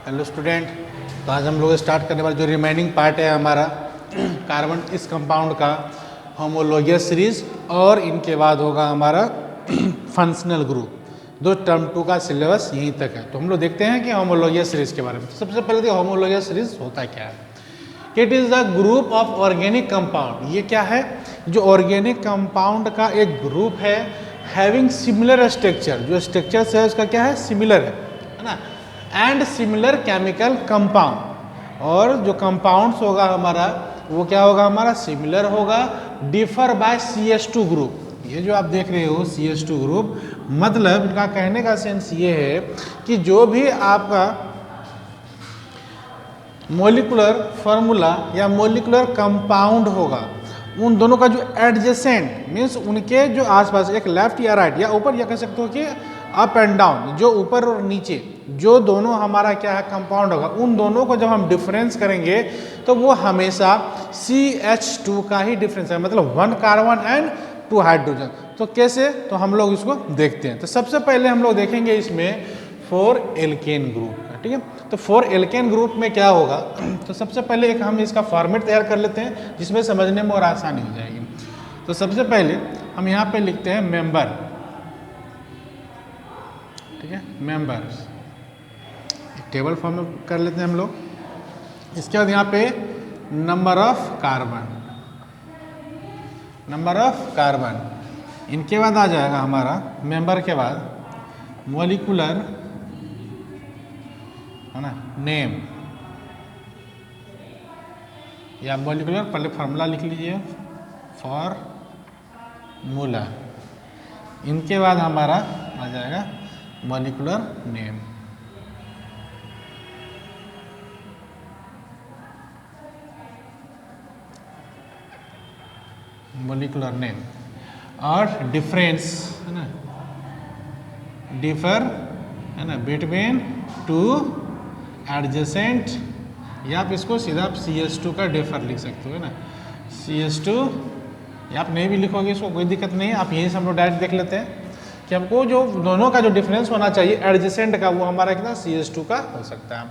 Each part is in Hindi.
हेलो स्टूडेंट, तो आज हम लोग स्टार्ट करने वाले जो रिमेनिंग पार्ट है हमारा कार्बन इस कंपाउंड का होमोलोगियस सीरीज और इनके बाद होगा हमारा फंक्शनल ग्रुप। दो टर्म 2 का सिलेबस यहीं तक है। तो हम लोग देखते हैं कि होमोलोगियस सीरीज के बारे में। तो सबसे पहले तो होमोलोगियस सीरीज होता क्या है? It is the group of organic compound. ये क्या है? जो ऑर्गेनिक कंपाउंड का एक ग्रुप है हैविंग सिमिलर स्ट्रक्चर। जो स्ट्रक्चर है उसका क्या है? सिमिलर है ना। एंड सिमिलर केमिकल कंपाउंड, और जो कंपाउंड्स होगा हमारा वो क्या होगा? हमारा सिमिलर होगा। Differ by CH2 group. ये जो आप देख रहे हो CH2 ग्रुप, मतलब इनका कहने का सेंस ये है कि जो भी आपका मोलिकुलर फार्मूला या मोलिकुलर कंपाउंड होगा, उन दोनों का जो एडजेसेंट मीन्स उनके जो आसपास, एक लेफ्ट या राइट या ऊपर, या कह सकते हो कि अप एंड डाउन, जो ऊपर और नीचे जो दोनों हमारा क्या है कंपाउंड होगा, उन दोनों को जब हम डिफरेंस करेंगे तो वो हमेशा CH2 का ही डिफरेंस है, मतलब 1 कार्बन एंड 2 हाइड्रोजन। तो कैसे? तो हम लोग इसको देखते हैं। तो सबसे पहले हम लोग देखेंगे इसमें 4 एल्केन ग्रुप का, ठीक है। तो 4 एल्केन ग्रुप में क्या होगा? तो सबसे पहले एक हम इसका फॉर्मेट तैयार कर लेते हैं जिसमें समझने में और आसानी हो जाएगी। तो सबसे पहले हम यहाँ पे लिखते हैं मेंबर, ठीक है, मेंबर्स। टेबल फॉर्म में कर लेते हैं हम लोग। इसके बाद यहाँ पे number of carbon, number of carbon. इनके बाद आ जाएगा हमारा मेंबर के बाद मॉलिक्यूलर, है ना, नेम या मॉलिक्यूलर, पहले फार्मूला लिख लीजिए, फॉर्मूला। इनके बाद हमारा आ जाएगा मॉलिक्यूलर नेम। मोलिकुलर नेम और डिफरेंस, है ना, डिफर, है ना, बिटवीन 2 एडजेसेंट, या आप इसको सीधा आप CH2 का डिफर लिख सकते हो, है ना, CH2। या आप नहीं भी लिखोगे इसको कोई दिक्कत नहीं है, आप यहीं से हम लोग डायरेक्ट देख लेते हैं कि हमको जो दोनों का जो डिफरेंस होना चाहिए एडजेसेंट का, वो हमारा कितना CH2 का हो सकता है।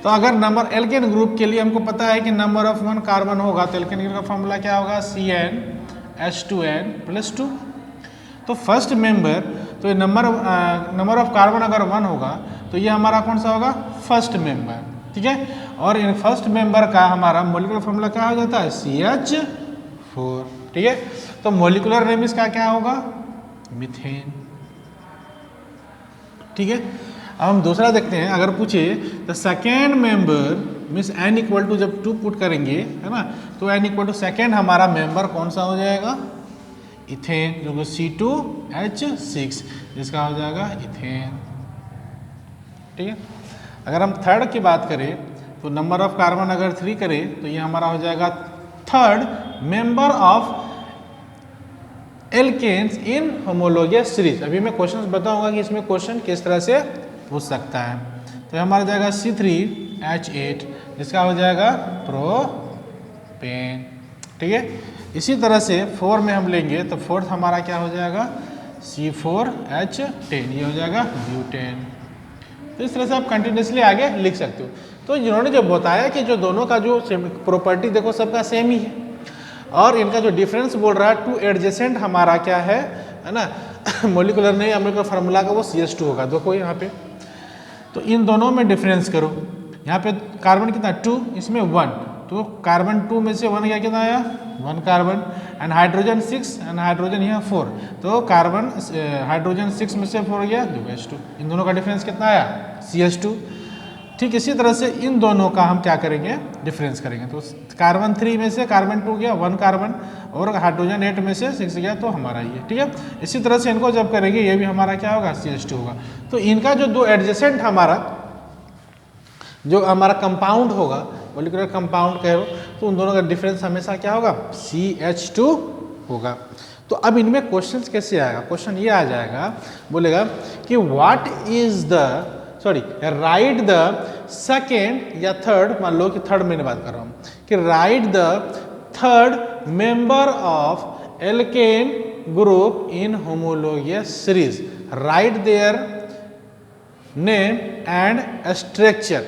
तो अगर नंबर एल्केन ग्रुप के लिए हमको पता है कि नंबर ऑफ 1 कार्बन होगा, तो एल्केन ग्रुप का फॉर्मूला क्या होगा? CnH2n+2। तो फर्स्ट मेंबर, तो ये नंबर ऑफ कार्बन अगर 1 होगा तो ये हमारा कौन सा होगा? फर्स्ट मेंबर, ठीक है। और इन फर्स्ट मेंबर का हमारा मोलिकुलर फॉर्मूला क्या हो जाता है? CH4, ठीक है। तो मोलिकुलर नेम इसका क्या होगा? मीथेन, ठीक है। अब हम दूसरा देखते हैं। अगर पूछे तो second member means n equal to, जब 2 पुट करेंगे, है ना, तो n इक्वल टू सेकेंड हमारा मेंबर कौन सा हो जाएगा? इथेन, जो कि C2H6, जिसका हो जाएगा इथेन, ठीक है। अगर हम थर्ड की बात करें तो नंबर ऑफ कार्बन अगर 3 करें तो ये हमारा हो जाएगा third member of alkenes in homologous series. अभी मैं क्वेश्चन बताऊंगा कि इसमें क्वेश्चन किस तरह से पूछ सकता है। तो हमारा जाएगा C3H8, जिसका हो जाएगा प्रोपेन, ठीक है। इसी तरह से 4 में हम लेंगे तो फोर्थ हमारा क्या हो जाएगा? C4H10, ये हो जाएगा ब्यूटेन। तो इस तरह से आप कंटिन्यूसली आगे लिख सकते हो। तो जिन्होंने जो बताया कि जो दोनों का जो प्रॉपर्टी देखो सबका सेम ही है, और इनका जो डिफरेंस बोल रहा है 2 एडजेसेंट हमारा क्या है ना, मोलिकुलर नहीं, मोलिकुलर फार्मूला का वो CH2 होगा। देखो यहाँ पे, तो इन दोनों में डिफरेंस करो। यहाँ पे कार्बन कितना? 2, इसमें 1, तो कार्बन 2 में से 1 क्या कितना आया? 1 carbon. And hydrogen 6, and hydrogen यहाँ 4, तो कार्बन हाइड्रोजन 6 में से 4 गया, 2H2। इन दोनों का डिफरेंस कितना आया? CH2। ठीक इसी तरह से इन दोनों का हम क्या करेंगे? डिफरेंस करेंगे। तो कार्बन 3 में से कार्बन 2 गया, 1 कार्बन, और हाइड्रोजन 8 में से 6 गया, तो हमारा ये, ठीक है। इसी तरह से इनको जब करेंगे ये भी हमारा क्या होगा? CH2 होगा। तो इनका जो 2 एडजेसेंट हमारा जो हमारा कंपाउंड होगा, मोलिकुलर कंपाउंड कहो, तो उन दोनों का डिफरेंस हमेशा क्या होगा? CH2 होगा। तो अब इनमें क्वेश्चंस कैसे आएगा? क्वेश्चन ये आ जाएगा, बोलेगा कि what is the, sorry, right the second या थर्ड, मान लो कि थर्ड में बात कर रहा हूँ, कि right the third member of alkene group in homologous series, right their name and structure,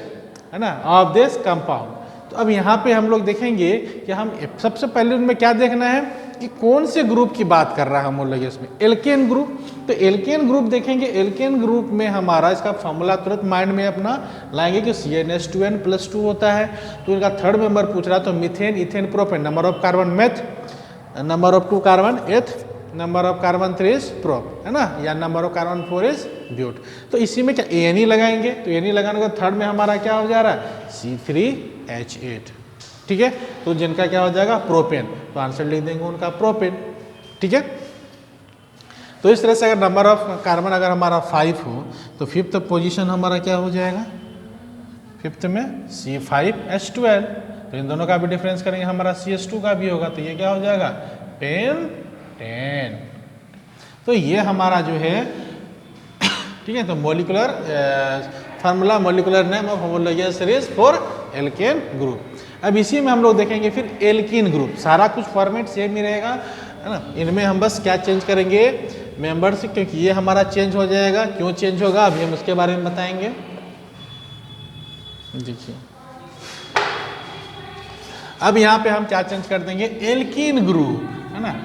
है ना, ऑफ दिस कंपाउंड। तो अब यहाँ पे हम लोग देखेंगे कि हम सबसे पहले उनमें क्या देखना है कि कौन से ग्रुप की बात कर रहा है हम लोग इसमें, एल्केन ग्रुप। तो एल्केन ग्रुप देखेंगे, एल्केन ग्रुप में हमारा इसका फॉर्मूला तुरंत माइंड में अपना लाएंगे कि CnH2n+2 होता है। तो इनका थर्ड मेंबर पूछ रहा, तो methane, ethane, propane, number of carbon meth, number of 2 carbon eth, number of carbon 3 is prop, है ना, या number of carbon 4 is but. तो इसी में क्या एन लगाएंगे, तो एन लगाने के बाद थर्ड में हमारा क्या हो जा रहा है C3H8, ठीक है। तो जिनका क्या हो जाएगा प्रोपेन, तो आंसर लिख देंगे उनका प्रोपेन, ठीक है। तो इस तरह से अगर नंबर ऑफ कार्बन अगर हमारा 5 हो तो फिफ्थ पोजीशन हमारा क्या हो जाएगा, फिफ्थ में C5H12। तो इन दोनों का भी डिफरेंस करेंगे, हमारा CH2 का भी होगा, तो ये क्या हो जाएगा पेंटेन। तो ये हमारा जो है ठीक है। तो molecular formula, molecular name of homologous series for alkene group. अब इसी में हम लोग देखेंगे फिर एल्कीन ग्रुप, सारा कुछ फॉर्मेट सेम ही रहेगा, है ना। इनमें हम बस क्या चेंज करेंगे मेंबर्स, क्योंकि ये हमारा चेंज हो जाएगा। क्यों चेंज होगा अभी हम उसके बारे में बताएंगे। देखिए अब यहाँ पे हम क्या चेंज कर देंगे, एल्कीन ग्रुप, है ना,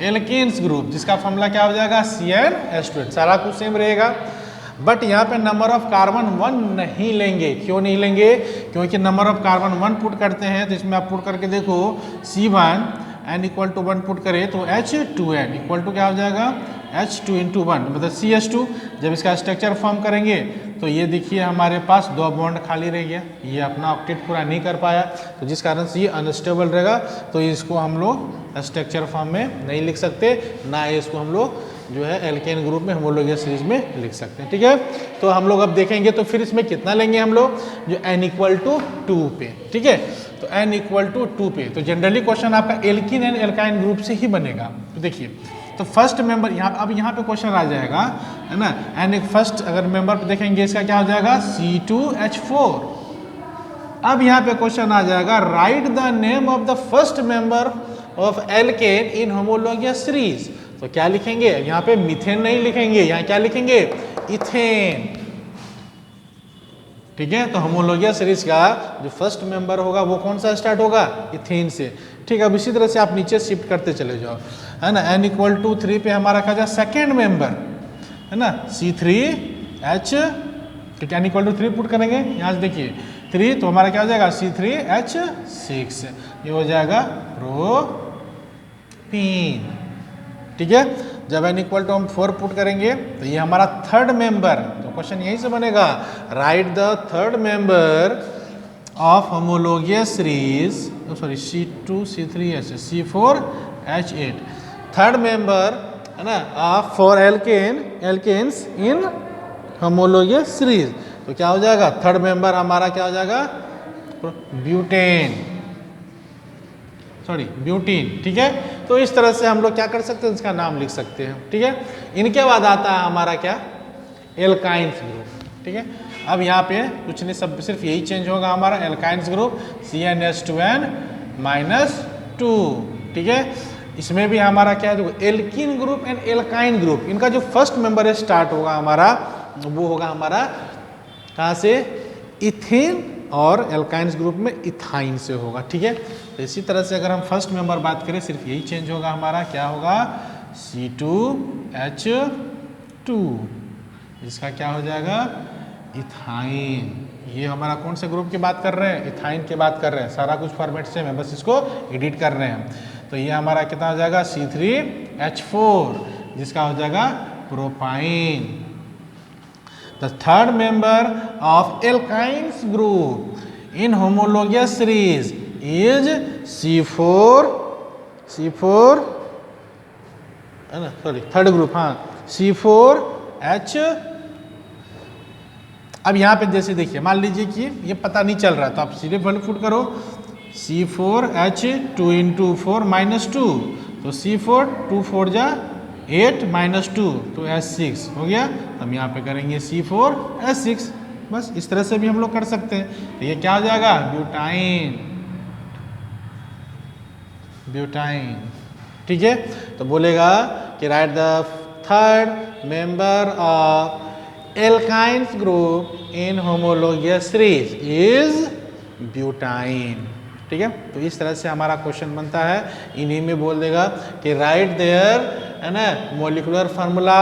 एल्कीन्स ग्रुप जिसका फॉर्मूला क्या हो जाएगा CnH2n, सारा कुछ सेम रहेगा। बट यहाँ पे नंबर ऑफ कार्बन 1 नहीं लेंगे। क्यों नहीं लेंगे, क्योंकि नंबर ऑफ कार्बन 1 पुट करते हैं, तो इसमें आप पुट करके देखो C1n इक्वल टू 1 पुट करें तो H2n इक्वल टू क्या हो जाएगा H2 × 1 मतलब CH2। जब इसका स्ट्रक्चर फॉर्म करेंगे तो ये देखिए हमारे पास 2 बॉन्ड खाली रह गया, ये अपना ऑक्टेट पूरा नहीं कर पाया, तो जिस कारण से ये अनस्टेबल रहेगा। तो इसको हम लोग स्ट्रक्चर फॉर्म में नहीं लिख सकते, ना इसको हम लोग जो है एल्केन ग्रुप में होमोलॉजियस सीरीज में लिख सकते हैं, ठीक है। तो हम लोग अब देखेंगे तो फिर इसमें कितना लेंगे हम लोग, जो n इक्वल टू 2 पे, ठीक है। तो n इक्वल टू 2 पे, तो जनरली क्वेश्चन आपका एल्किन एंड एल्काइन ग्रुप से ही बनेगा। तो देखिए तो फर्स्ट मेंबर यहाँ, अब यहाँ पे क्वेश्चन आ जाएगा, है ना, एंड एक फर्स्ट अगर मेंबर पे देखेंगे इसका क्या हो जाएगा C2H4। अब यहाँ पे क्वेश्चन आ जाएगा right the name of the first member of alkene in homologous series. तो क्या लिखेंगे, यहाँ पे मीथेन नहीं लिखेंगे, यहाँ क्या लिखेंगे इथेन, ठीक है। तो होमोलॉजियस सीरीज का जो फर्स्ट मेंबर होगा वो कौन सा स्टार्ट होगा, इथेन से, ठीक है। अब इसी तरह से आप नीचे शिफ्ट करते चले जाओ, है ना। n इक्वल टू 3 पे हमारा क्या जाए सेकेंड मेंबर, है ना, C3H, तो n इक्वल टू 3 पुट करेंगे, यहाँ से देखिए 3 तो हमारा क्या हो जाएगा C3H6, ये हो जाएगा प्रोपीन, ठीक है। जब n इक्वल टू हम 4 पुट करेंगे तो ये हमारा थर्ड मेंबर, तो क्वेश्चन यहीं से बनेगा right the third member of homologous series, sorry C2 C3H C4H8, third member, है ना, of for alkenes in homologous series. तो क्या हो जाएगा थर्ड मेंबर हमारा क्या हो जाएगा ब्यूटेन, सॉरी ब्यूटीन, ठीक है। तो इस तरह से हम लोग क्या कर सकते हैं, इसका नाम लिख सकते हैं, ठीक है। इनके बाद आता है हमारा क्या एल्काइन्स ग्रुप, ठीक है। अब यहाँ पे कुछ नहीं, सब सिर्फ यही चेंज होगा हमारा एल्काइन्स ग्रुप CnH2n-2, ठीक है। इसमें भी हमारा क्या है alkene group and alkyne group, इनका जो फर्स्ट मेंबर स्टार्ट होगा हमारा वो होगा हमारा कहाँ से इथेन, और एल्काइन्स ग्रुप में इथाइन से होगा, ठीक है। तो इसी तरह से अगर हम फर्स्ट मेंबर बात करें सिर्फ यही चेंज होगा हमारा, क्या होगा C2H2, इसका क्या हो जाएगा इथाइन। ये हमारा कौन से ग्रुप की बात कर रहे हैं, इथाइन की बात कर रहे हैं, सारा कुछ फॉर्मेट सेम है, बस इसको एडिट कर रहे हैं। तो ये हमारा कितना हो जाएगा C3H4, जिसका हो जाएगा propyne. The third member of alkynes group in homologous series is C4, है ना, सॉरी थर्ड ग्रुप, हाँ C4H। अब यहाँ पे जैसे देखिए मान लीजिए कि ये पता नहीं चल रहा, तो आप सीधे वैल्यू पुट करो C4H 2 × 4 - 2, तो C4 2 4 जा 8 - 2 तो H6 हो गया। हम यहाँ पे करेंगे C4H6, बस इस तरह से भी हम लोग कर सकते हैं। तो ये क्या हो जाएगा ब्यूटाइन, ठीक है। तो बोलेगा कि right the third member of alkynes group in homologous series is butyne. ठीक है, तो इस तरह से हमारा क्वेश्चन बनता है। इन्हीं में बोल देगा कि राइट देयर, है ना, मोलिकुलर फार्मूला,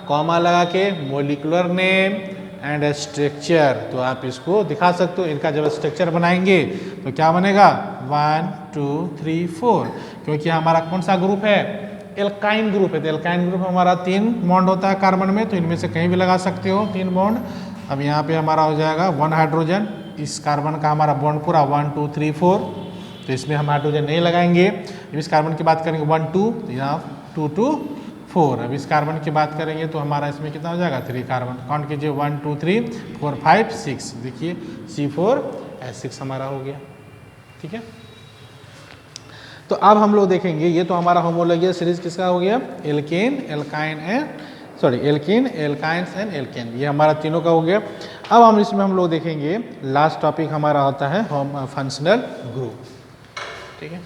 कॉमा लगा के मोलिकुलर नेम एंड स्ट्रक्चर। तो आप इसको दिखा सकते हो। इनका जब स्ट्रक्चर बनाएंगे तो क्या बनेगा 1 2 3 4, क्योंकि हमारा कौन सा ग्रुप है, एल्काइन ग्रुप है। तो एल्काइन ग्रुप हमारा 3 बॉन्ड होता है कार्बन में, तो इनमें से कहीं भी लगा सकते हो 3 बॉन्ड। अब यहाँ पे हमारा हो जाएगा 1 हाइड्रोजन, इस कार्बन का हमारा बॉन्ड पूरा 1 2 3 4, तो इसमें हम हाइड्रोजन नहीं लगाएंगे। अब इस कार्बन की बात करेंगे 1 2, तो यहाँ 2 2 4। अब इस कार्बन की बात करेंगे तो हमारा इसमें कितना हो जाएगा 3 कार्बन। काउंट कीजिए 1 2 3 4 5 6, देखिए C4H6 हमारा हो गया। ठीक है, तो अब हम लोग देखेंगे, ये तो हमारा होमोलोगियस सीरीज किसका हो गया, alkane, alkyne and alkene, alkynes and alkane, ये हमारा तीनों का हो गया। अब हम इसमें हम लोग देखेंगे लास्ट टॉपिक हमारा होता है फंक्शनल ग्रुप। ठीक है,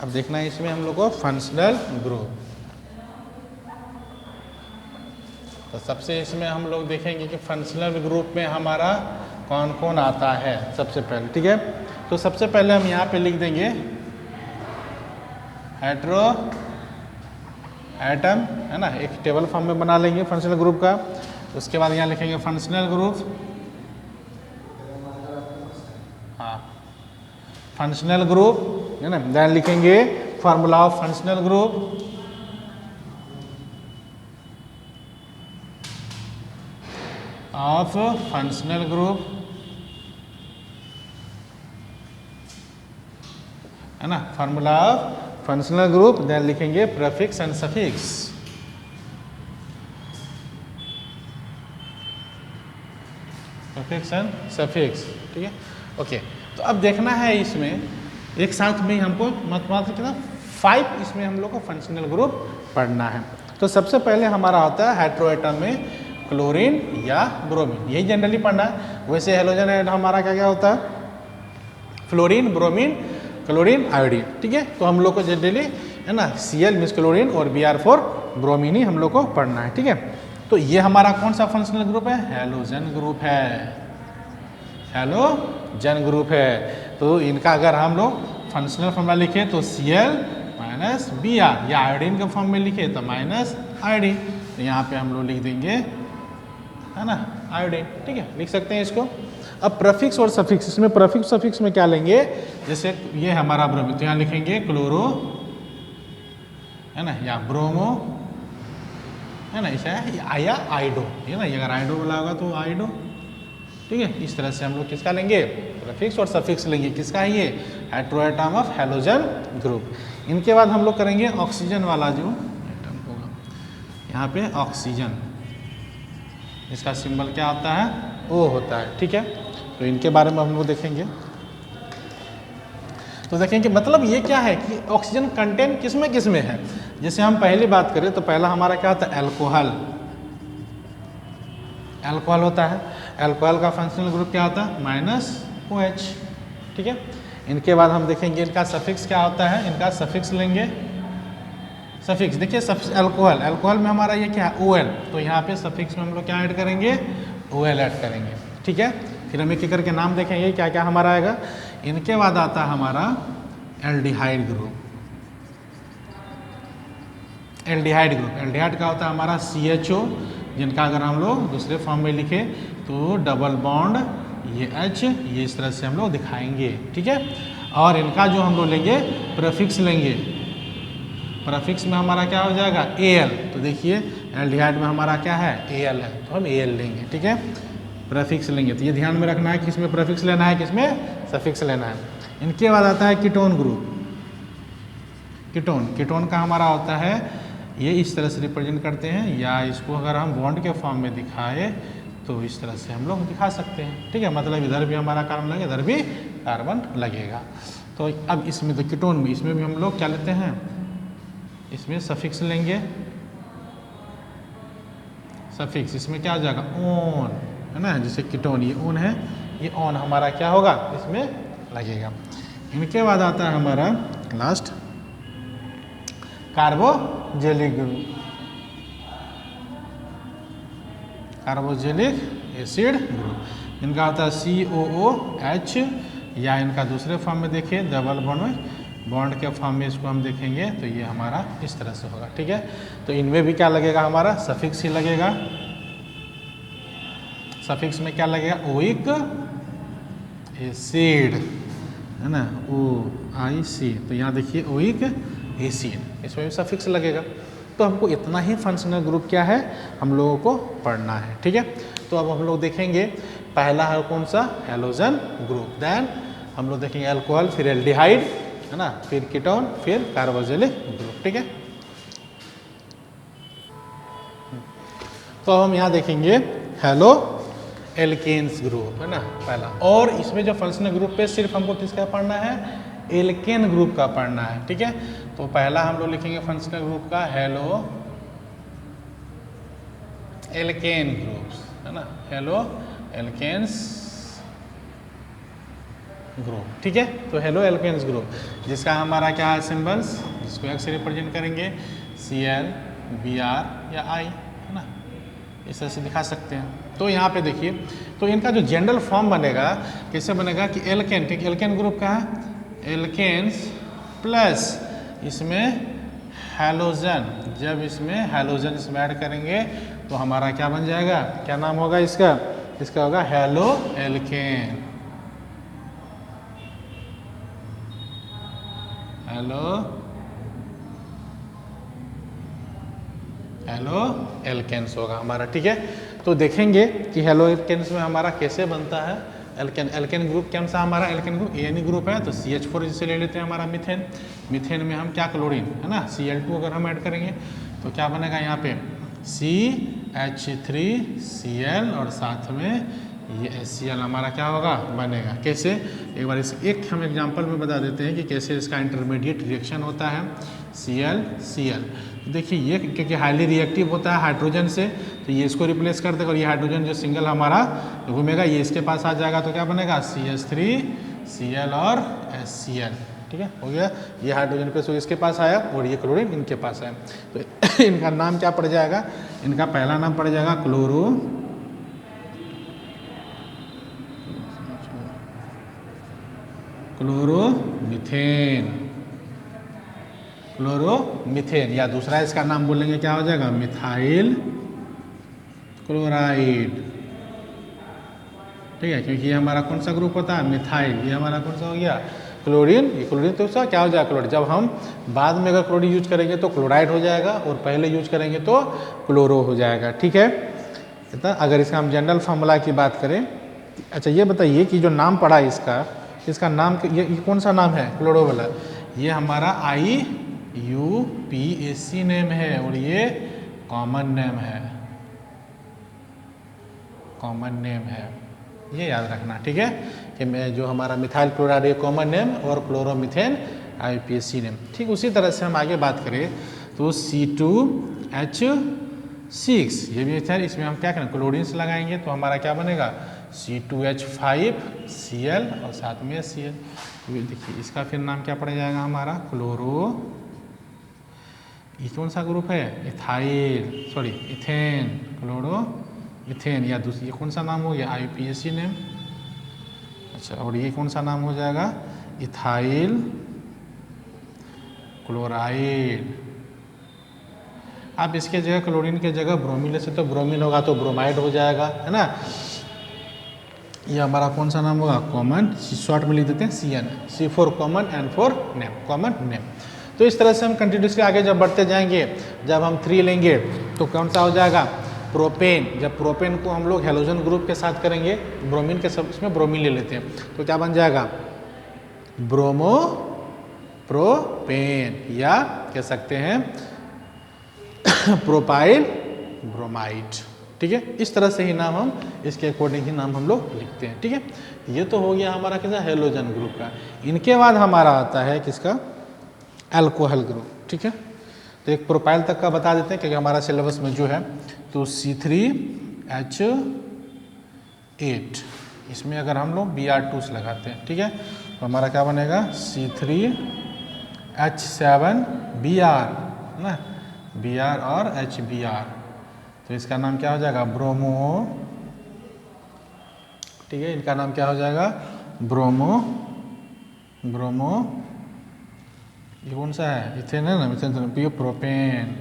अब देखना है इसमें हम लोग को फंक्शनल ग्रुप। तो सबसे इसमें हम लोग देखेंगे कि फंक्शनल ग्रुप में हमारा कौन कौन आता है सबसे पहले। ठीक है, तो सबसे पहले हम यहाँ पे लिख देंगे हेटेरो एटम, है ना, एक टेबल फॉर्म में बना लेंगे फंक्शनल ग्रुप का। उसके बाद यहाँ लिखेंगे फंक्शनल ग्रुप, हाँ फंक्शनल ग्रुप, है ना, देन लिखेंगे formula of functional group, of functional group, है ना, formula of functional group, then लिखेंगे prefix and suffix. Prefix and suffix, ठीक है, ओके। तो अब देखना है इसमें एक साथ में हमको मात्र कितना 5 इसमें हम लोग को फंक्शनल ग्रुप पढ़ना है। तो सबसे पहले हमारा होता है हेटेरोएटम में क्लोरीन या ब्रोमीन, यही जनरली पढ़ना है। वैसे हेलोजन हमारा क्या क्या होता है, फ्लोरीन, ब्रोमीन, क्लोरीन, आयोडीन। ठीक है, तो हम लोग को जनरली, है ना, Cl मीन्स क्लोरीन और Br4 ब्रोमीन ही हम लोग को पढ़ना है। ठीक है, तो ये हमारा कौन सा फंक्शनल ग्रुप है, हेलोजन ग्रुप है, हेलोजन ग्रुप है। तो इनका अगर हम लोग फंक्शनल फॉर्मूला लिखे तो Cl माइनस Br, या आयोडीन के फॉर्म में लिखे तो माइनस आयोडीन, तो यहाँ पे हम लोग लिख देंगे, है ना, आयोडीन। ठीक है, लिख सकते हैं इसको। अब प्रीफिक्स और सफिक्स, इसमें प्रीफिक्स सफिक्स में क्या लेंगे, जैसे ये हमारा ब्रोमीन, तो यहाँ लिखेंगे क्लोरो, है ना, या ब्रोमो, है ना, ऐसा है, या आइडो, है ना, अगर आइडो बोला होगा तो आइडो। ठीक है, इस तरह से हम लोग किसका लेंगे, प्रीफिक्स और सफिक्स लेंगे। किसका है ये, हेटेरोएटम ऑफ हेलोजन ग्रुप। इनके बाद हम लोग करेंगे ऑक्सीजन वाला जो एटम होगा, यहाँ पे ऑक्सीजन, इसका सिंबल क्या होता है, O होता है। ठीक है, तो इनके बारे में हम लोग देखेंगे। तो देखेंगे मतलब ये क्या है कि ऑक्सीजन कंटेंट किसमें किसमें है। जैसे हम पहली बात करें तो पहला हमारा क्या होता है, अल्कोहल, अल्कोहल होता है। अल्कोहल का फंक्शनल ग्रुप क्या होता है, -OH। ठीक है, इनके बाद हम देखेंगे इनका सफिक्स क्या होता है, इनका सफिक्स लेंगे। सफिक्स देखिए, अल्कोहल, अल्कोहल में हमारा ये क्या है, OL, तो यहाँ पे सफिक्स में हम लोग क्या ऐड करेंगे, OL ऐड करेंगे। ठीक है, फिर हम एक एक करके नाम देखेंगे क्या क्या हमारा आएगा। इनके बाद आता है हमारा aldehyde group, aldehyde group, aldehyde का होता है हमारा CHO, जिनका अगर हम लोग दूसरे फॉर्म में लिखे तो डबल बॉन्ड, ये H, ये इस तरह से हम लोग दिखाएंगे। ठीक है, और इनका जो हम लोग लेंगे प्रीफिक्स लेंगे, प्रीफिक्स में हमारा क्या हो जाएगा, Al। तो देखिए एल्डिहाइड में हमारा क्या है, Al है, तो हम Al लेंगे। ठीक है, प्रीफिक्स लेंगे, तो ये ध्यान में रखना है कि किसमें प्रीफिक्स लेना है, किसमें सफिक्स लेना है। इनके बाद आता है कीटोन ग्रुप, कीटोन, कीटोन का हमारा होता है, ये इस तरह से रिप्रेजेंट करते हैं, या इसको अगर हम बॉन्ड के फॉर्म में दिखाए तो इस तरह से हम लोग दिखा सकते हैं। ठीक है, मतलब इधर भी हमारा कार्बन लगेगा, इधर भी कार्बन लगेगा। तो अब इसमें तो कीटोन में, इसमें भी हम लोग क्या लेते हैं, इसमें सफिक्स लेंगे, सफिक्स, इसमें क्या हो जाएगा, ओन, है ना, जैसे कीटोन ये ओन है, ये ओन हमारा क्या होगा, इसमें लगेगा। इनके बाद आता है हमारा last carboxylic group, carboxylic acid group. इनका होता है COOH, या इनका दूसरे फॉर्म में देखिए डबल बॉन्ड के फॉर्म में इसको हम देखेंगे तो ये हमारा इस तरह से होगा, ठीक है। तो इनमें भी क्या लगेगा, हमारा सफिक्स ही लगेगा। सफिक्स में क्या लगेगा, ओइक एसिड, है ना, OIC। तो यहाँ देखिए ओइक एसिड, इसमें भी सफिक्स लगेगा। तो हमको इतना ही फंक्शनल ग्रुप क्या है हम लोगों को पढ़ना है, ठीक है। तो अब हम लोग देखेंगे पहला है कौन सा, हैलोजन ग्रुप। देन हम लोग देखेंगे अल्कोहल, फिर एल्डिहाइड, है ना, फिर कीटोन, फिर कार्बोजेलिक ग्रुप, ठीक है। तो हम यहाँ देखेंगे हेलो एल्केन्स ग्रुप, है ना पहला। और इसमें जो फंक्शनल ग्रुप पे सिर्फ हमको किसका पढ़ना है, एल्केन ग्रुप का पढ़ना है, ठीक है। तो पहला हम लोग लिखेंगे फंक्शनल ग्रुप का हेलो एल्केन ग्रुप्स, है ना, हेलो एल्केन्स ग्रुप, ठीक है। तो हेलो एल्केन्स ग्रुप, जिसका हमारा क्या है सिंबल्स, जिसको एक्स से रिप्रेजेंट करेंगे Cl, Br या I, है ना, इस तरह से दिखा सकते हैं। तो यहाँ पे देखिए, तो इनका जो जनरल फॉर्म बनेगा कैसे बनेगा कि एल्केन, ठीक, एल्केन ग्रुप का है एल्केन्स प्लस इसमें हैलोजन। जब इसमें हैलोजन इसमें ऐड करेंगे तो हमारा क्या बन जाएगा, क्या नाम होगा इसका, इसका होगा हेलो एल्केन, हेलो एल्केन्स होगा हमारा, ठीक है। तो देखेंगे कि हेलो एल्केन्स में हमारा कैसे बनता है एल्केन। एल्केन ग्रुप कौन सा हमारा, एल्केन ग्रुप एनी ग्रुप है तो CH4 जिसे ले लेते हैं हमारा मीथेन। मीथेन में हम क्या क्लोरीन, है ना, Cl2 अगर हम ऐड करेंगे तो क्या बनेगा यहाँ पे CH3Cl और साथ में ये HCl हमारा क्या होगा बनेगा। कैसे, एक बार इस एक हम एग्जांपल में बता देते हैं कि कैसे इसका इंटरमीडिएट रिएक्शन होता है Cl देखिए ये क्योंकि हाईली रिएक्टिव होता है हाइड्रोजन से, तो ये इसको रिप्लेस कर देगा और ये हाइड्रोजन जो सिंगल हमारा घूमेगा ये इसके पास आ जाएगा तो क्या बनेगा CH3Cl और HCl, ठीक है, हो गया। ये हाइड्रोजन प्लस इसके पास आया और ये क्लोरीन इनके पास आया, तो इनका नाम क्या पड़ जाएगा, इनका पहला नाम पड़ जाएगा क्लोरोमीथेन, या दूसरा इसका नाम बोलेंगे क्या हो जाएगा मिथाइल क्लोराइड, ठीक है, क्योंकि ये हमारा कौन सा ग्रुप होता है मिथाइल, ये हमारा कौन सा हो गया क्लोरीन। ये क्लोरीन तो उसका क्या हो जाएगा क्लोरीन, जब हम बाद में अगर क्लोरीन यूज करेंगे तो क्लोराइड हो जाएगा और पहले यूज करेंगे तो क्लोरो हो जाएगा, ठीक है। इतना अगर इसका हम जनरल फार्मूला की बात करें, अच्छा ये बताइए कि जो नाम पड़ा इसका नाम ये कौन सा नाम है क्लोरो वाला, ये हमारा IUPAC नेम है और ये कॉमन नेम है, ये याद रखना, ठीक है, कि मैं जो हमारा मिथाइल क्लोराइड ये कॉमन नेम और क्लोरोमीथेन IUPAC नेम। ठीक उसी तरह से हम आगे बात करें तो C2H6 ये भी मिथाइल, इसमें हम क्या करें क्लोरीन से लगाएंगे तो हमारा क्या बनेगा C2H5Cl और साथ में Cl। देखिए इसका फिर नाम क्या पड़ जाएगा हमारा ये कौन सा ग्रुप है इथेन, क्लोरोइथेन, या दूसरी ये कौन सा नाम हो गया IUPAC नेम। अच्छा और ये कौन सा नाम हो जाएगा इथाइल क्लोराइड। आप इसके जगह क्लोरीन के जगह ब्रोमीन से तो ब्रोमीन होगा तो ब्रोमाइड हो जाएगा, है ना। ये हमारा कौन सा नाम होगा कॉमन, शॉर्ट में लिख देते हैं CN, C4 common, N4 name, common name. तो इस तरह से हम कंटिन्यूसली आगे जब बढ़ते जाएंगे, जब हम 3 लेंगे तो कौन सा हो जाएगा प्रोपेन। जब प्रोपेन को हम लोग हेलोजन ग्रुप के साथ करेंगे, ब्रोमीन के सब इसमें ब्रोमीन ले लेते हैं तो क्या बन जाएगा ब्रोमो प्रोपेन, या कह सकते हैं प्रोपाइल ब्रोमाइड, ठीक है। इस तरह से ही नाम हम इसके अकॉर्डिंग ही नाम हम लोग लिखते हैं, ठीक है। ये तो हो गया हमारा कैसा हेलोजन ग्रुप का। इनके बाद हमारा आता है किसका अल्कोहल ग्रुप, ठीक है। तो एक प्रोपाइल तक का बता देते हैं क्योंकि हमारा सिलेबस में जो है तो C3H8 इसमें अगर हम लोग Br2 लगाते हैं, ठीक है, तो हमारा क्या बनेगा C3H7Br है ना, Br और HBr। तो इसका नाम क्या हो जाएगा ब्रोमो, ठीक है, इनका नाम क्या हो जाएगा ब्रोमो, ब्रोमो ये कौन सा है इथेन है ना, मिथेन प्रोपेन,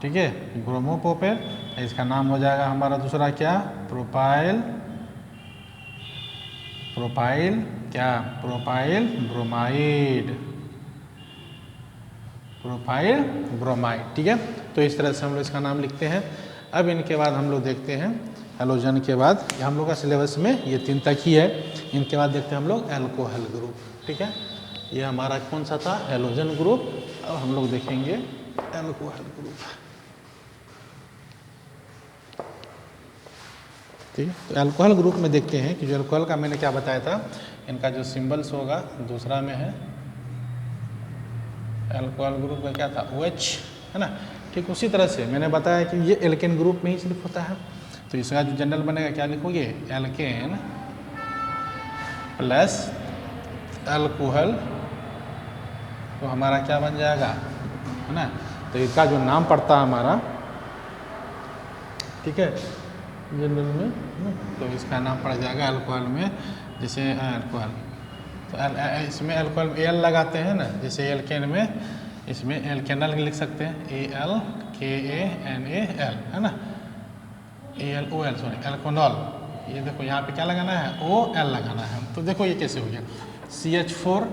ठीक है, ब्रोमोप्रोपेन। इसका नाम हो जाएगा हमारा दूसरा क्या प्रोपाइल, प्रोपाइल क्या प्रोपाइल ब्रोमाइड, प्रोपाइल ब्रोमाइड, ठीक है। तो इस तरह से हम लोग इसका नाम लिखते हैं। अब इनके बाद हम लोग देखते हैं हेलोजन के बाद, हम लोग का सिलेबस में ये 3 तक ही है। इनके बाद देखते हैं हम लोग एल्कोहल ग्रुप, ठीक है। ये हमारा कौन सा था हेलोजन ग्रुप, अब हम लोग देखेंगे एल्कोहल ग्रुप, ठीक है। तो अल्कोहल ग्रुप में देखते हैं कि जो अल्कोहल का मैंने क्या बताया था, इनका जो सिंबल्स होगा दूसरा में है, अल्कोहल ग्रुप का क्या था OH है ना, ठीक उसी तरह से मैंने बताया कि ये एल्केन ग्रुप में ही सिर्फ होता है। तो इसका जो जनरल बनेगा क्या लिखोगे एल्केन प्लस अल्कोहल, तो हमारा क्या बन जाएगा है ना। तो इसका जो नाम पड़ता है हमारा, ठीक है, जनरल में, तो इसका नाम पड़ जाएगा अल्कोहल में, जैसे अल्कोहल, तो इसमें अल्कोहल एल लगाते हैं ना, जैसे एल्केन में इसमें एल्केनल लिख सकते हैं ALKANAL है ना, ALOL सॉरी एल्कोनॉल। ये देखो यहाँ पे क्या लगाना है OL लगाना है। तो देखो ये कैसे हो गया CH4,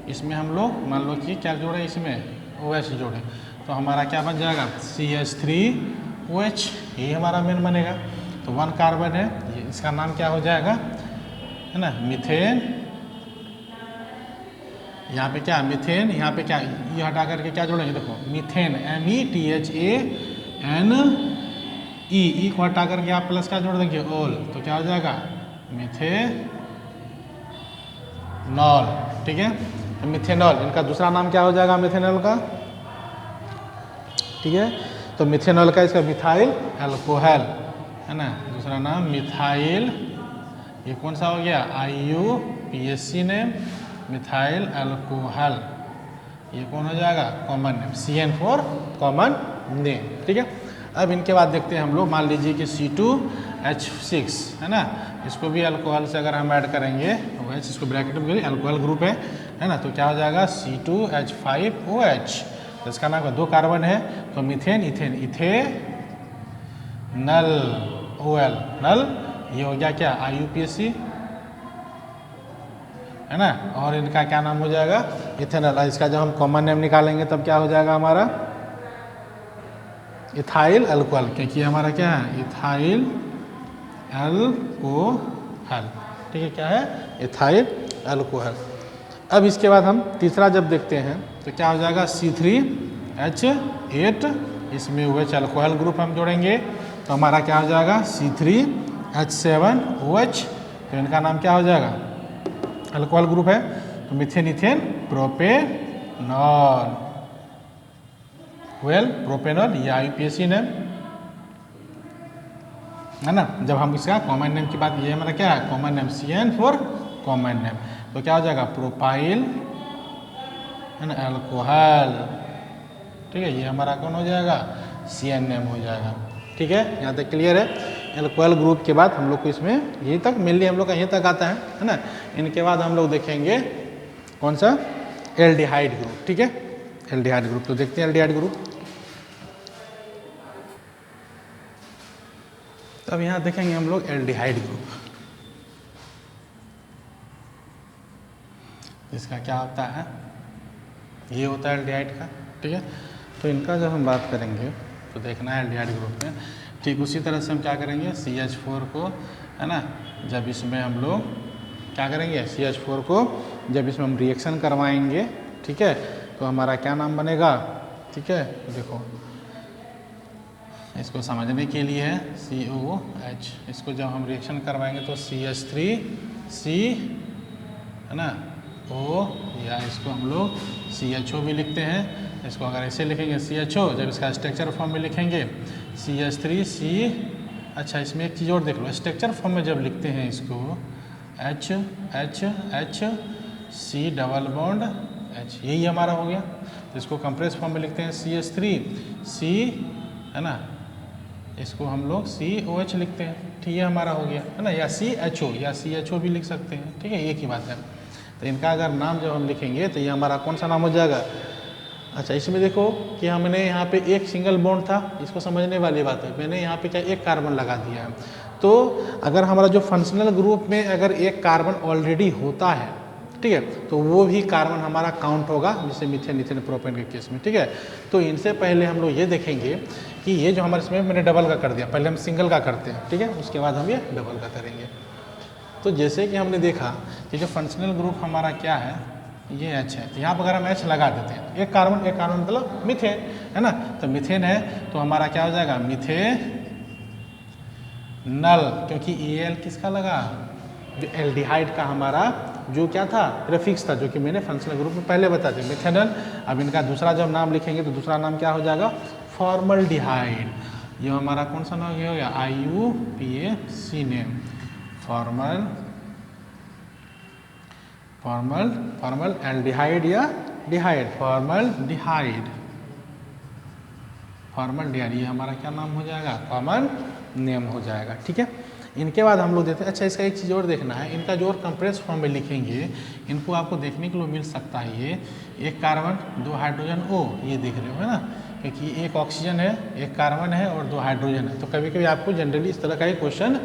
इसमें हम लोग मान लो कि क्या जोड़े इसमें OH जोड़े, तो हमारा क्या बन जाएगा CH3OH, ये हमारा मेन बनेगा। तो 1 कार्बन है, ये इसका नाम क्या हो जाएगा है ना मीथेन, यहाँ पे क्या मीथेन, यहाँ पे क्या ये हटा करके क्या जोड़ेंगे देखो मीथेन METHANE, को हटा करके आप प्लस क्या जोड़ देंगे ओल, तो क्या हो जाएगा मिथेनॉल, ठीक है। तो मिथेनॉल इनका दूसरा नाम क्या हो जाएगा मिथेनॉल का, ठीक है। तो मिथेनॉल का इसका मिथाइल अल्कोहल है ना, दूसरा नाम मिथाइल, ये कौन सा हो गया IUPAC नेम मिथाइल अल्कोहल, ये कौन हो जाएगा common name CN4 common name, ठीक है। अब इनके बाद देखते हैं हम लोग, मान लीजिए कि C2H6 है ना, इसको भी अल्कोहल से अगर हम ऐड करेंगे OH, इसको ब्रैकेट में अल्कोहल ग्रुप है ना, तो क्या हो जाएगा C2H5OH, तो इसका नाम 2 कार्बन है, तो मीथेन इथेन इथेनल OL नल, ये हो गया क्या IUPAC है ना, और इनका क्या नाम हो जाएगा इथेनल। इसका जब हम कॉमन नेम निकालेंगे तब क्या हो जाएगा हमारा इथाइल अल्कोहल, क्योंकि हमारा क्या है इथाइल अल्कोहल, ठीक है, क्या है इथाइल अल्कोहल। अब इसके बाद हम तीसरा जब देखते हैं तो क्या हो जाएगा C3H8, इसमें OH अल्कोहल ग्रुप हम जोड़ेंगे, तो हमारा क्या हो जाएगा C3H7OH, तो इनका नाम क्या हो जाएगा अल्कोहल ग्रुप है, तो methane ethane propanol, well propanol ये IUPAC नेम है ना। जब हम इसका कॉमन नेम की बात, ये हमारा क्या है common name CN4 common name, तो क्या हो जाएगा प्रोपाइल है ना अल्कोहल, ठीक है, ये हमारा कौन हो जाएगा CN नेम हो जाएगा, ठीक है। यहाँ तक क्लियर है। एल्कोहल ग्रुप के बाद हम लोग को इसमें यहीं तक मेनली हम लोग का यहीं तक आता है ना। इनके बाद हम लोग देखेंगे कौन सा एल्डिहाइड ग्रुप, ठीक है, एल्डिहाइड ग्रुप। तो देखते हैं एल्डिहाइड ग्रुप। तो अब यहाँ देखेंगे हम लोग एल्डिहाइड ग्रुप, इसका क्या होता है, ये होता है एल्डिहाइड का, ठीक है। तो इनका जब हम बात करेंगे तो देखना है एल्डिहाइड ग्रुप में, ठीक उसी तरह से हम क्या करेंगे CH4 को है ना, जब इसमें हम लोग क्या करेंगे CH4 को जब इसमें हम रिएक्शन करवाएंगे, ठीक है, तो हमारा क्या नाम बनेगा, ठीक है। देखो इसको समझने के लिए है COH, इसको जब हम रिएक्शन करवाएंगे तो CH3C है ना O, या इसको हम लोग CHO भी लिखते हैं। इसको अगर ऐसे लिखेंगे CHO, जब इसका स्ट्रक्चर फॉर्म में लिखेंगे CH3C, अच्छा इसमें एक चीज़ और देख लो, स्ट्रक्चर फॉर्म में जब लिखते हैं इसको H H H C double bond H, यही हमारा हो गया। तो इसको कंप्रेस फॉर्म में लिखते हैं CH3 सी, है ना, इसको हम लोग COH लिखते हैं, ठीक है, हमारा हो गया, है ना, या CHO या CHO भी लिख सकते हैं, ठीक है, एक ही बात है। तो इनका अगर नाम जब हम लिखेंगे तो ये हमारा कौन सा नाम हो जाएगा। अच्छा, इसमें देखो कि हमने यहाँ पे एक सिंगल बॉन्ड था, इसको समझने वाली बात है, मैंने यहाँ पे क्या एक कार्बन लगा दिया है। तो अगर हमारा जो फंक्शनल ग्रुप में अगर एक कार्बन ऑलरेडी होता है, ठीक है, तो वो भी कार्बन हमारा काउंट होगा, जैसे मीथेन ईथेन प्रोपेन के केस में, ठीक है। तो इनसे पहले हम लोग ये देखेंगे कि ये जो हमारे इसमें मैंने डबल का कर दिया, पहले हम सिंगल का करते हैं, ठीक है, उसके बाद हम ये डबल का करेंगे। तो जैसे कि हमने देखा कि जो फंक्शनल ग्रुप हमारा क्या है, ये H है, तो यहाँ पर अगर हम H लगा देते हैं, एक कार्बन मतलब मीथेन, है ना, तो मीथेन है तो हमारा क्या हो जाएगा, मिथेनल, क्योंकि Al किसका लगा, जो एल्डिहाइड का हमारा जो क्या था प्रीफिक्स था, जो कि मैंने फंक्शनल ग्रुप में पहले बता दिया, मिथेनल। अब इनका दूसरा जब नाम लिखेंगे तो दूसरा नाम क्या हो जाएगा, फॉर्मल्डिहाइड। ये हमारा कौन सा नाम हो गया, IUPAC नेम, फॉर्मल एल्डिहाइड या डिहाइड, फॉर्मल्डिहाइड, ये हमारा क्या नाम हो जाएगा, कॉमन नेम हो जाएगा, ठीक है। इनके बाद हम लोग देते हैं, अच्छा इसका एक चीज़ और देखना है, इनका जो और कंप्रेस फॉर्म में लिखेंगे, इनको आपको देखने के लिए मिल सकता है, ये एक कार्बन 2 हाइड्रोजन O, ये देख रहे हो, है ना, क्योंकि एक ऑक्सीजन है, एक कार्बन है और 2 हाइड्रोजन है। तो कभी कभी आपको जनरली इस तरह का एक क्वेश्चन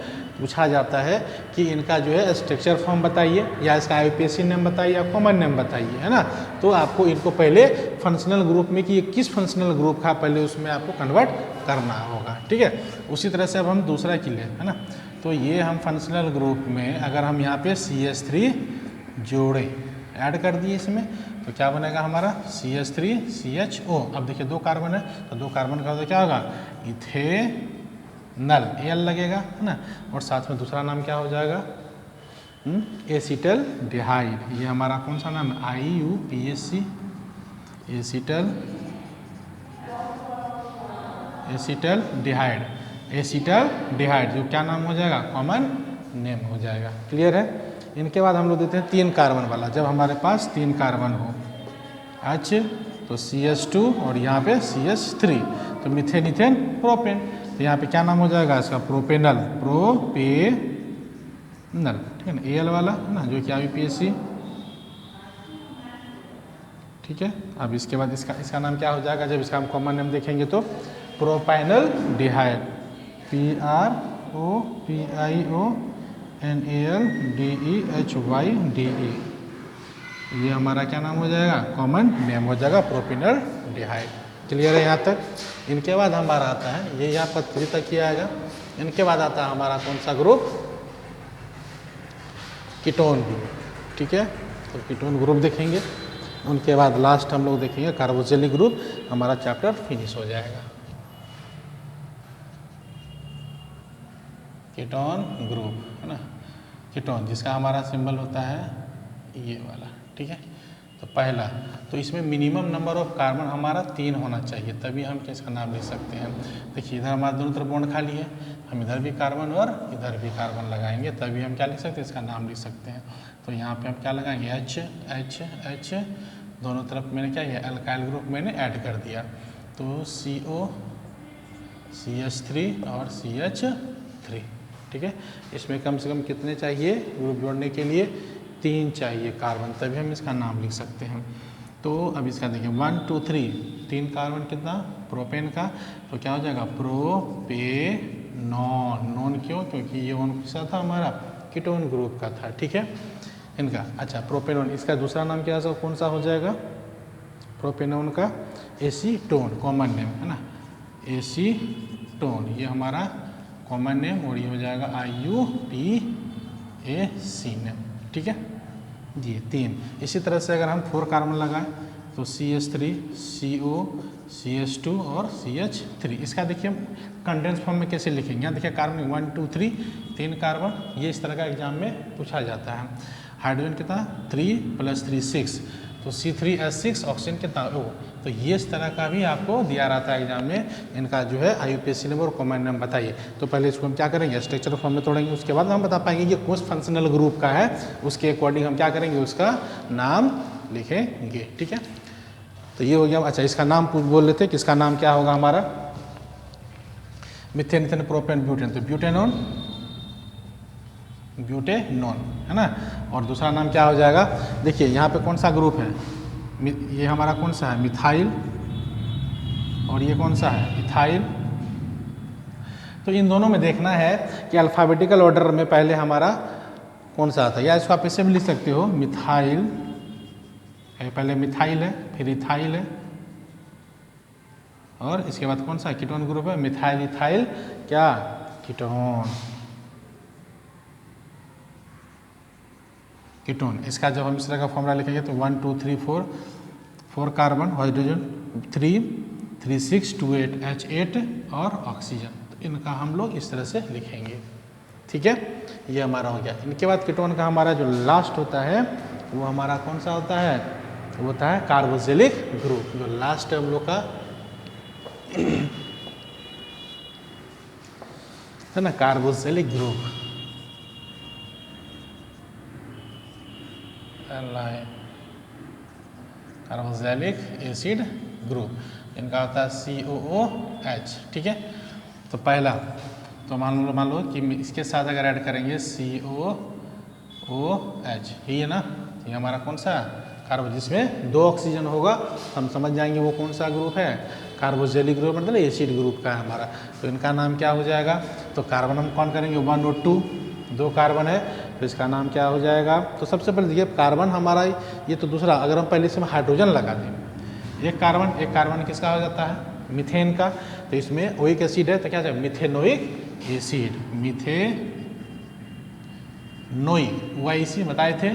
पूछा जाता है कि इनका जो है स्ट्रक्चर फॉर्म बताइए, या इसका IUPAC नेम बताइए, या कॉमन नेम बताइए, है ना। तो आपको इनको पहले फंक्शनल ग्रुप में कि ये किस फंक्शनल ग्रुप का, पहले उसमें आपको कन्वर्ट करना होगा, ठीक है। उसी तरह से अब हम दूसरा के लिए, है ना, तो ये हम फंक्शनल ग्रुप में अगर हम यहाँ पे CH3 जोड़े ऐड कर दिए इसमें, तो क्या बनेगा हमारा CH3CHO। अब देखिए 2 कार्बन है, तो 2 कार्बन का तो क्या होगा, इथेनल, Al लगेगा, है ना, और साथ में दूसरा नाम क्या हो जाएगा, एसिटल्डिहाइड। ये हमारा कौन सा नाम है, IUPAC, एसिटल्डिहाइड, जो क्या नाम हो जाएगा, कॉमन नेम हो जाएगा, क्लियर है। इनके बाद हम लोग देते हैं 3 कार्बन वाला, जब हमारे पास 3 कार्बन हो, H तो CH2 और यहाँ पे CH3, तो मिथेन ईथेन प्रोपेन, तो यहाँ पे क्या नाम हो जाएगा इसका, प्रोपेनल, ठीक है ना, Al वाला, है ना, जो कि IUPAC, ठीक है। अब इसके बाद इसका नाम क्या हो जाएगा, जब इसका हम कॉमन नेम देखेंगे तो प्रोपाइनल डिहाइड, PROPIONALDEHYDE, ये हमारा क्या नाम हो जाएगा, कॉमन नेम हो जाएगा, प्रोपिनल डिहाइड, क्लियर है यहाँ तक। इनके बाद हमारा आता है, ये यहाँ पर 3 तक ही आएगा। इनके बाद आता है हमारा कौन सा ग्रुप, कीटोन ग्रुप, ठीक है। तो कीटोन ग्रुप देखेंगे, उनके बाद लास्ट हम लोग देखेंगे कार्बोक्सिलिक ग्रुप, हमारा चैप्टर फिनिश हो जाएगा। कीटोन ग्रुप, है ना, कीटोन जिसका हमारा सिंबल होता है ये वाला, ठीक है। तो पहला, तो इसमें मिनिमम नंबर ऑफ कार्बन हमारा 3 होना चाहिए, तभी हम इसका नाम लिख सकते हैं। देखिए इधर हमारा दोनों तरफ बॉन्ड खाली है, हम इधर भी कार्बन और इधर भी कार्बन लगाएंगे, तभी हम क्या लिख सकते हैं, इसका नाम लिख सकते हैं। तो यहाँ पे हम क्या लगाएंगे, H, दोनों तरफ मैंने क्या किया, अल्काइल ग्रुप मैंने ऐड कर दिया, तो CO, CH3 और CH3, ठीक है। इसमें कम से कम कितने चाहिए ग्रुप जोड़ने के लिए, 3 चाहिए कार्बन, तभी हम इसका नाम लिख सकते हैं। तो अब इसका देखिए 1 2 3, 3 कार्बन कितना, प्रोपेन का, तो क्या हो जाएगा, प्रोपेनॉन, नॉन क्यों, क्योंकि ये कौन सा था हमारा, कीटोन ग्रुप का था, ठीक है इनका। अच्छा प्रोपेनॉन, इसका दूसरा नाम क्या है, कौन सा हो जाएगा, प्रोपेनॉन का एसीटोन, कॉमन नेम, है ना, एसीटोन, ये हमारा कॉमन नेम, और ये हो जाएगा IUPAC नेम, ठीक है जी। 3 इसी तरह से अगर हम 4 कार्बन लगाएं तो CH3, CO, CH2 और CH3, इसका देखिए हम कंडेंस फॉर्म में कैसे लिखेंगे, यहाँ देखिए कार्बन 1 2 3, 3 कार्बन, ये इस तरह का एग्जाम में पूछा जाता है। हाइड्रोजन कितना, 3 + 3 6, तो C3H6, ऑक्सीजन कितना, तो ये इस तरह का भी आपको दिया रहता है एग्जाम में, इनका जो है IUPAC नंबर और कॉमन नेम बताइए। तो पहले इसको हम क्या करेंगे, स्ट्रक्चर फॉर्म में तोड़ेंगे, उसके बाद हम बता पाएंगे कि कौन फंक्शनल ग्रुप का है, उसके अकॉर्डिंग हम क्या करेंगे, उसका नाम लिखेंगे। ठीक है, तो ये हो गया। अच्छा, इसका नाम बोल लेते हैं, किसका नाम क्या होगा हमारा, मिथेन, इथेन, प्रोपेन, ब्यूटेन, तो ब्यूटेनॉन, ब्यूटेनॉन है ना। और दूसरा नाम क्या हो जाएगा, देखिए यहाँ पे कौन सा ग्रुप है, ये हमारा कौन सा है, मिथाइल, और ये कौन सा है, इथाइल। तो इन दोनों में देखना है कि अल्फ़ाबेटिकल ऑर्डर में पहले हमारा कौन सा आता है, या इसको आप ऐसे भी लिख सकते हो, मिथाइल है, पहले मिथाइल है, फिर इथाइल है, और इसके बाद कौन सा कीटोन ग्रुप है, मिथाइल इथाइल क्या, कीटोन, कीटोन। इसका जब हम इस तरह का फॉर्मूला लिखेंगे तो 1 2 3 4 कार्बन, हाइड्रोजन 3 3 6 2 8 H8 और ऑक्सीजन। तो इनका हम लोग इस तरह से लिखेंगे। ठीक है, ये हमारा हो गया। इनके बाद कीटोन का हमारा जो लास्ट होता है वो हमारा कौन सा होता है, वो होता है कार्बोक्सिलिक ग्रुप, जो लास्ट है हम लोग का है ना, carboxylic group, carboxylic acid group, इनका होता है COOH। ठीक है, तो पहला तो मान लो कि इसके साथ अगर ऐड करेंगे COOH, ये है ना, ये हमारा कौन सा कार्बो, जिसमें 2 ऑक्सीजन होगा, हम समझ जाएंगे वो कौन सा ग्रुप है, कार्बोक्सिलिक ग्रुप, मतलब एसिड ग्रुप का है हमारा। तो इनका नाम क्या हो जाएगा, तो कार्बन हम कौन करेंगे 1 और 2, 2 कार्बन है, तो इसका नाम क्या हो जाएगा। तो सबसे पहले देखिए कार्बन हमारा ये तो दूसरा, अगर हम पहले इसमें हाइड्रोजन लगा दें, एक कार्बन किसका हो जाता है, मीथेन का, तो इसमें ओइक एसिड है, तो क्या चाहिए, मिथेनोइक एसिड, मिथेनोइक, OIC बताए थे,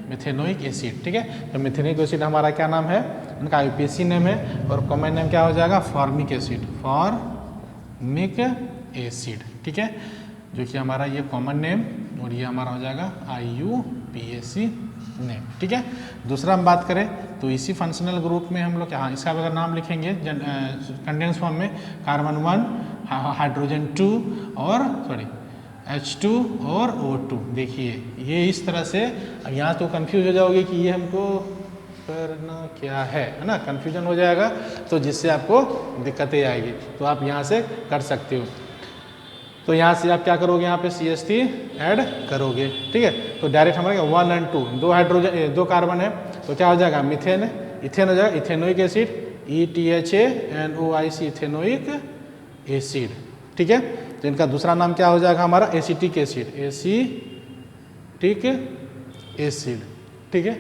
मिथेनोइक एसिड। ठीक है, तो मिथेनोइक एसिड हमारा क्या नाम है, उनका IUPAC नेम है, और कॉमन नेम क्या हो जाएगा, फॉर्मिक एसिड, फॉर्मिक एसिड। ठीक है, जो कि हमारा ये कॉमन नेम, और ये हमारा हो जाएगा IUPAC नेम। ठीक है, दूसरा हम बात करें तो इसी फंक्शनल ग्रुप में हम लोग यहाँ इसका अगर नाम लिखेंगे कंडेंस फॉर्म में, कार्बन 1, हाइड्रोजन 2 और H2 और O2। देखिए ये इस तरह से, अब यहाँ तो कंफ्यूज हो जाओगे कि ये हमको करना क्या है ना, कंफ्यूजन हो जाएगा, तो जिससे आपको दिक्कतें आएगी, तो आप यहाँ से कर सकते हो। तो यहाँ से आप क्या करोगे, यहाँ पे CH3 ऐड करोगे। ठीक है, तो डायरेक्ट हमारे 1 और 2, 2 हाइड्रोजन 2 कार्बन है, तो क्या हो जाएगा, मिथेन, इथेन हो जाएगा, ethanoic acid, ETHANOIC, ethanoic acid. ठीक है, तो इनका दूसरा नाम क्या हो जाएगा हमारा, एसिटिक एसिड, एसिटिक एसिड। ठीक है,